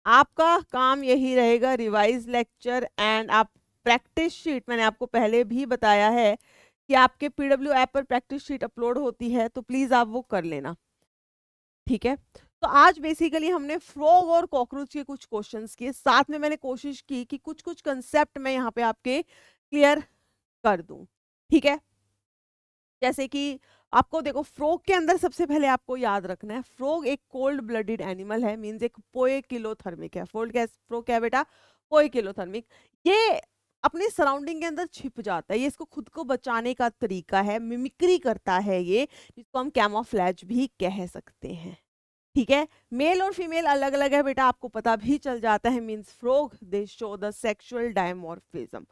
आपका काम यही रहेगा, रिवाइज लेक्चर एंड आप प्रैक्टिस शीट, मैंने आपको पहले भी बताया है कि आपके पीडब्ल्यू ऐप पर प्रैक्टिस शीट अपलोड होती है, तो प्लीज आप वो कर लेना, ठीक है। तो आज बेसिकली हमने फ्रॉग और कॉकरोच के कुछ क्वेश्चंस किए, साथ में मैंने कोशिश की कि कुछ कुछ कंसेप्ट मैं यहाँ पे आपके क्लियर कर दूं, ठीक है। जैसे कि आपको देखो, फ्रॉग के अंदर सबसे पहले आपको याद रखना है, फ्रॉग एक कोल्ड ब्लडेड एनिमल है, मींस एक पोएकिलोथर्मिक है। फ्रॉग क्या है बेटा, पोएकिलोथर्मिक। ये अपनी सराउंडिंग के अंदर छिप जाता है, ये इसको खुद को बचाने का तरीका है, मिमिक्री करता है ये, जिसको हम कैमोफ्लेज भी कह सकते हैं, ठीक है। मेल और फीमेल अलग अलग है बेटा, आपको पता भी चल जाता है, means frog they show the sexual dimorphism.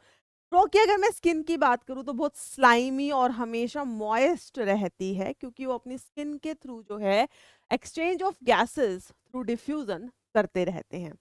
Frog की अगर मैं स्किन की बात करूं तो बहुत स्लाइमी और हमेशा मॉइस्ट रहती है, क्योंकि वो अपनी स्किन के थ्रू जो है exchange of gases through diffusion करते रहते हैं।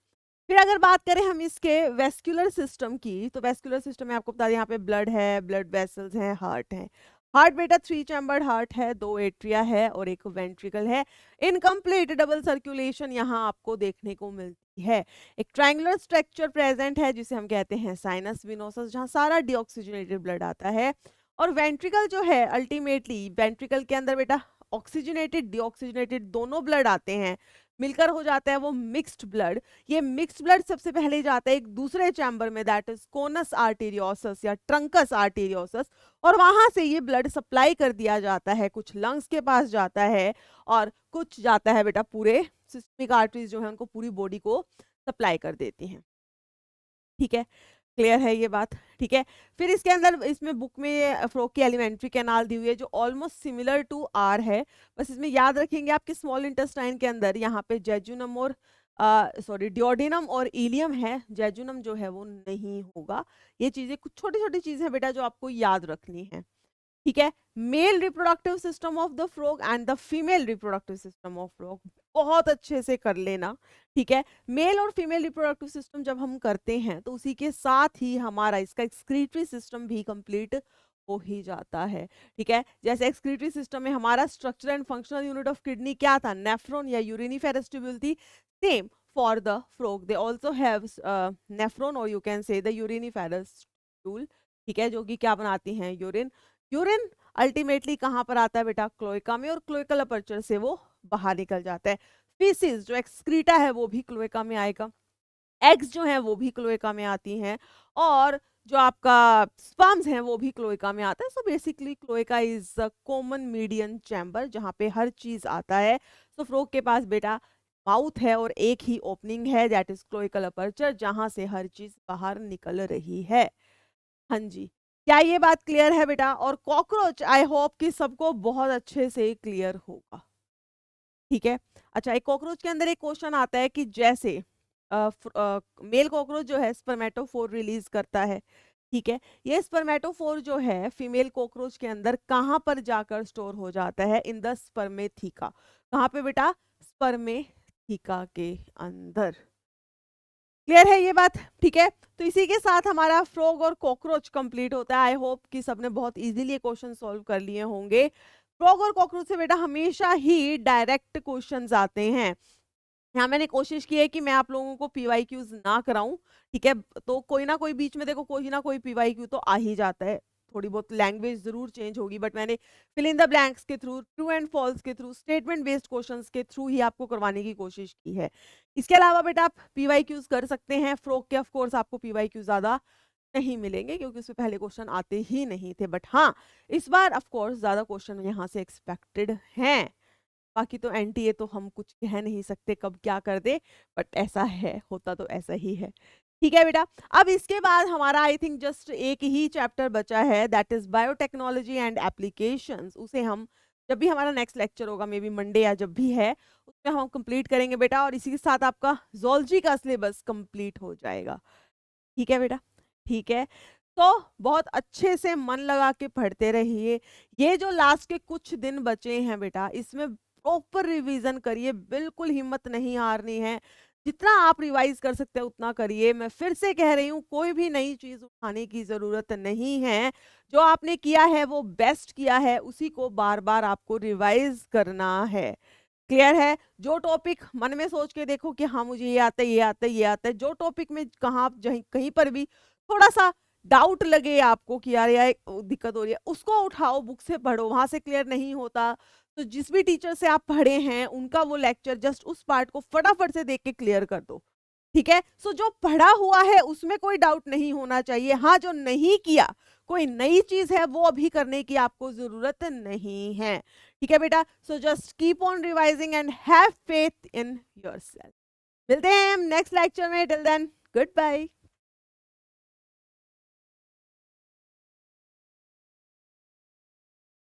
फिर अगर बात करें हम इसके वेस्कुलर सिस्टम की, तो वेस्कुलर सिस्टम में आपको बता दें यहाँ पे ब्लड है, ब्लड वेसल्स हैं, हार्ट है। हार्ट बेटा 3 चैम्बर्ड हार्ट है, 2 एट्रिया है और एक वेंट्रिकल है। इनकम्प्लीट डबल सर्कुलेशन यहाँ आपको देखने को मिलती है। एक ट्रायंगुलर स्ट्रक्चर प्रेजेंट है जिसे हम कहते हैं साइनस विनोसस, जहाँ सारा डीऑक्सीजनेटेड ब्लड आता है। और वेंट्रिकल जो है अल्टीमेटली वेंट्रिकल के अंदर बेटा ऑक्सीजनेटेड डीऑक्सीजनेटेड दोनों ब्लड आते हैं, मिलकर हो जाता है वो मिक्स्ड ब्लड। ये मिक्स्ड ब्लड सबसे पहले जाता है एक दूसरे चैम्बर में, दैट इज कोनस आर्टेरियोसस या ट्रंकस आर्टेरियोसस, और वहां से ये ब्लड सप्लाई कर दिया जाता है, कुछ लंग्स के पास जाता है और कुछ जाता है बेटा पूरे सिस्टमिक आर्टरीज जो है उनको पूरी बॉडी को सप्लाई कर देती हैं। ठीक है, क्लियर है ये बात? ठीक है, फिर इसके अंदर इसमें बुक में फ्रोग की एलिमेंट्री कैनाल दी हुई है जो ऑलमोस्ट सिमिलर टू आर है। बस इसमें याद रखेंगे आपके स्मॉल इंटेस्टाइन के अंदर यहाँ पे जेजुनम और सॉरी डिओडिनम और इलियम है, जेजुनम जो है वो नहीं होगा। ये चीजें कुछ छोटी छोटी चीजें बेटा जो आपको याद रखनी है। ठीक है, male reproductive system of the frog and the female reproductive system of frog बहुत अच्छे से कर लेना। ठीक है, मेल और फीमेल रिप्रोडक्टिव सिस्टम जब हम करते हैं तो उसी के साथ ही हमारा इसका एक्सक्रीटरी सिस्टम भी कंप्लीट हो ही जाता है। ठीक है, जैसे एक्सक्रीटरी सिस्टम में हमारा structure and functional unit of kidney क्या था, नेफ्रॉन या यूरिनिफेरस ट्यूब्यूल थी। Same for the frog, they also have nephron और you can say the uriniferous tubule. ठीक है, जो कि क्या बनाती हैं, यूरिन। यूरिन अल्टीमेटली कहाँ पर आता है बेटा, क्लोएका में, और क्लोएकल अपर्चर से वो बाहर निकल जाता है। फीसिस जो एक्सक्रीटा है वो भी क्लोएका में आएगा, एग्स जो है वो भी क्लोएका में आती हैं, और जो आपका स्पर्म्स हैं वो भी क्लोएका में आता है। So basically cloaca is a common median chamber जहाँ पे हर चीज आता है। सो फ्रॉग के पास बेटा माउथ है और एक ही ओपनिंग है, दैट इज क्लोएकल अपर्चर, जहां से हर चीज बाहर निकल रही है। हाँ जी, क्या ये बात क्लियर है बेटा? और कॉकरोच आई होप कि सबको बहुत अच्छे से क्लियर होगा। ठीक है, अच्छा, एक कॉकरोच के अंदर एक क्वेश्चन आता है कि जैसे मेल कॉकरोच जो है स्पर्मेटोफोर रिलीज करता है। ठीक है, ये स्पर्मेटोफोर जो है फीमेल कॉकरोच के अंदर कहाँ पर जाकर स्टोर हो जाता है, इन द स्पर्मेथिका। कहाँ पे बेटा, स्पर्मेथिका के अंदर। क्लियर है ये बात? ठीक है, तो इसी के साथ हमारा फ्रॉग और कॉकरोच कंप्लीट होता है। आई होप कि सबने बहुत इजीली ये क्वेश्चन सॉल्व कर लिए होंगे। फ्रॉग और कॉकरोच से बेटा हमेशा ही डायरेक्ट क्वेश्चंस आते हैं। यहाँ मैंने कोशिश की है कि मैं आप लोगों को पीवाईक्यूज ना कराऊं। ठीक है, तो कोई ना कोई बीच में देखो कोई ना कोई पीवाईक्यू तो आ ही जाता है, थोड़ी बहुत लैंग्वेज जरूर चेंज होगी, बट मैंने फिल इन द ब्लैंक्स के थ्रू, ट्रू एंड फॉल्स के थ्रू, स्टेटमेंट बेस्ड क्वेश्चंस के थ्रू ही आपको करवाने की कोशिश की है। इसके अलावा बेटा आप पीवाईक्यूज कर सकते हैं। फ्रॉग के ऑफ कोर्स आपको पीवाईक्यू ज्यादा नहीं मिलेंगे क्योंकि उसमें पहले क्वेश्चन आते ही नहीं थे, बट हाँ इस बार ऑफ कोर्स ज्यादा क्वेश्चन यहाँ से एक्सपेक्टेड हैं। बाकी तो एनटीए तो हम कुछ कह नहीं सकते कब क्या कर दे, बट ऐसा है, होता तो ऐसा ही है। ठीक है बेटा, अब इसके बाद हमारा आई थिंक जस्ट एक ही चैप्टर बचा है, that is biotechnology and applications. उसे हम जब भी हमारा नेक्स्ट लेक्चर होगा, मे बी मंडे या जब भी है, उसमें हम कंप्लीट करेंगे बेटा, और इसी के साथ आपका जोलॉजी का सिलेबस कंप्लीट हो जाएगा। ठीक है बेटा, ठीक है, तो बहुत अच्छे से मन लगा के पढ़ते रहिए। ये जो लास्ट के कुछ दिन बचे हैं बेटा, इसमें प्रॉपर रिवीजन करिए, बिल्कुल हिम्मत नहीं हारनी है। जितना आप रिवाइज कर सकते हैं उतना करिए। मैं फिर से कह रही हूँ, कोई भी नई चीज उठाने की जरूरत नहीं है। जो आपने किया है वो बेस्ट किया है, उसी को बार बार आपको रिवाइज करना है। क्लियर है? जो टॉपिक मन में सोच के देखो कि हाँ मुझे ये आता है, ये आता है, ये आता है, जो टॉपिक में कहाँ कहीं पर भी थोड़ा सा डाउट लगे आपको कि यार यार दिक्कत हो रही है, उसको उठाओ, बुक से पढ़ो। वहां से क्लियर नहीं होता तो जिस भी टीचर से आप पढ़े हैं उनका वो लेक्चर जस्ट उस पार्ट को फटाफट से देख के क्लियर कर दो। ठीक है, सो जो पढ़ा हुआ है उसमें कोई डाउट नहीं होना चाहिए। हाँ, जो नहीं किया, कोई नई चीज है, वो अभी करने की आपको जरूरत नहीं है। ठीक है बेटा, so just keep on revising and have faith in yourself. मिलते हैं हम नेक्स्ट लेक्चर में, टिल देन गुड बाय।